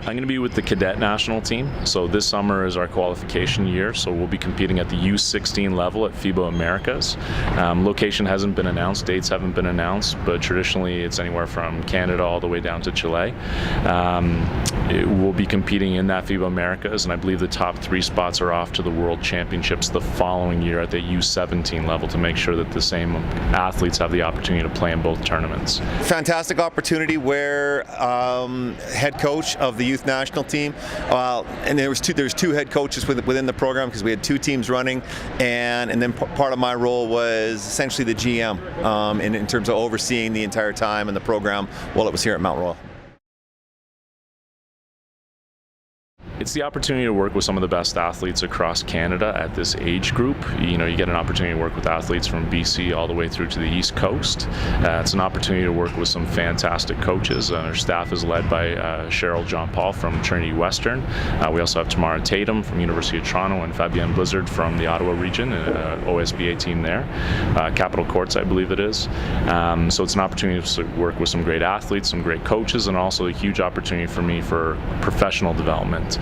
I'm going to be with the cadet national team. So this summer is our qualification year, so we'll be competing at the U16 level at FIBA Americas. Location hasn't been announced, dates haven't been announced, but traditionally it's anywhere from Canada all the way down to Chile. We'll be competing in that FIBA Americas, and I believe the top 3 spots are off to the World Championships the following year at the U17 level to make sure that the same athletes have the opportunity to play in both tournaments. Fantastic opportunity where head coach of the youth national team, and there's two head coaches within the program because we had 2 teams running, and then part of my role was essentially the GM in terms of overseeing the entire time and the program while it was here at Mount Royal. It's the opportunity to work with some of the best athletes across Canada at this age group. You get an opportunity to work with athletes from BC all the way through to the East Coast. It's an opportunity to work with some fantastic coaches. Our staff is led by Cheryl John Paul from Trinity Western. We also have Tamara Tatham from University of Toronto and Fabienne Blizzard from the Ottawa region, OSBA team there. Capital Courts, I believe it is. So it's an opportunity to work with some great athletes, some great coaches, and also a huge opportunity for me for professional development.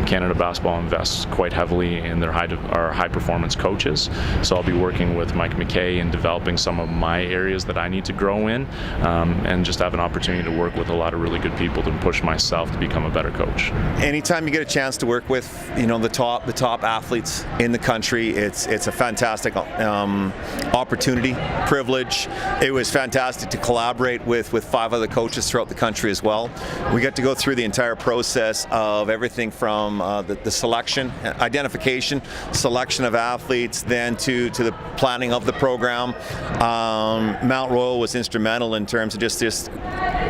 Canada Basketball invests quite heavily in our high performance coaches, so I'll be working with Mike McKay in developing some of my areas that I need to grow in, and just have an opportunity to work with a lot of really good people to push myself to become a better coach. Anytime you get a chance to work with the top athletes in the country, it's a fantastic opportunity, privilege. It was fantastic to collaborate with 5 other coaches throughout the country as well. We got to go through the entire process of everything from the selection, identification, selection of athletes, then to the planning of the program. Mount Royal was instrumental in terms of just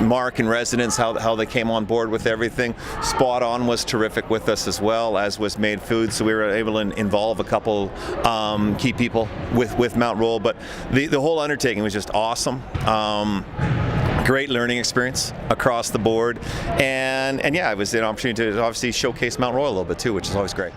Mark and residents, how they came on board with everything. Spot On was terrific with us as well, as was Made Food, so we were able to involve a couple key people with Mount Royal, but the whole undertaking was just awesome. Great learning experience across the board, and yeah, it was an opportunity to obviously showcase Mount Royal a little bit too, which is always great.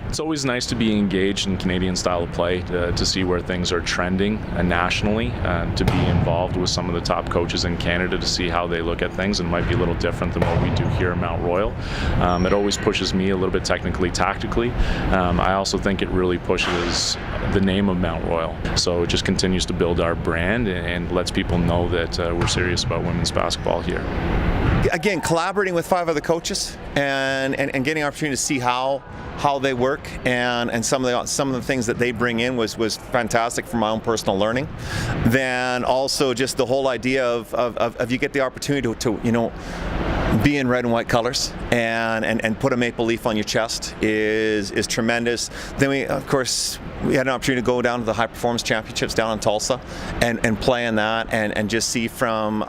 It's always nice to be engaged in Canadian style of play, to see where things are trending nationally, to be involved with some of the top coaches in Canada to see how they look at things, and it might be a little different than what we do here at Mount Royal. It always pushes me a little bit technically, tactically. I also think it really pushes the name of Mount Royal, so it just continues to build our brand and lets people know that we're serious about women's basketball here. Again, collaborating with 5 other coaches and getting an opportunity to see how they work and some of the things that they bring in was fantastic for my own personal learning. Then also just the whole idea of you get the opportunity to be in red and white colors and put a maple leaf on your chest is tremendous. Then we had an opportunity to go down to the high performance championships down in Tulsa and play in that and just see from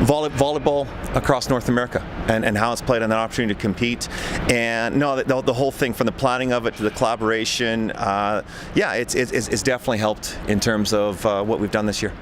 volleyball across North America and how it's played, and that opportunity to compete. And the whole thing from the planning of it to the collaboration, it's definitely helped in terms of what we've done this year.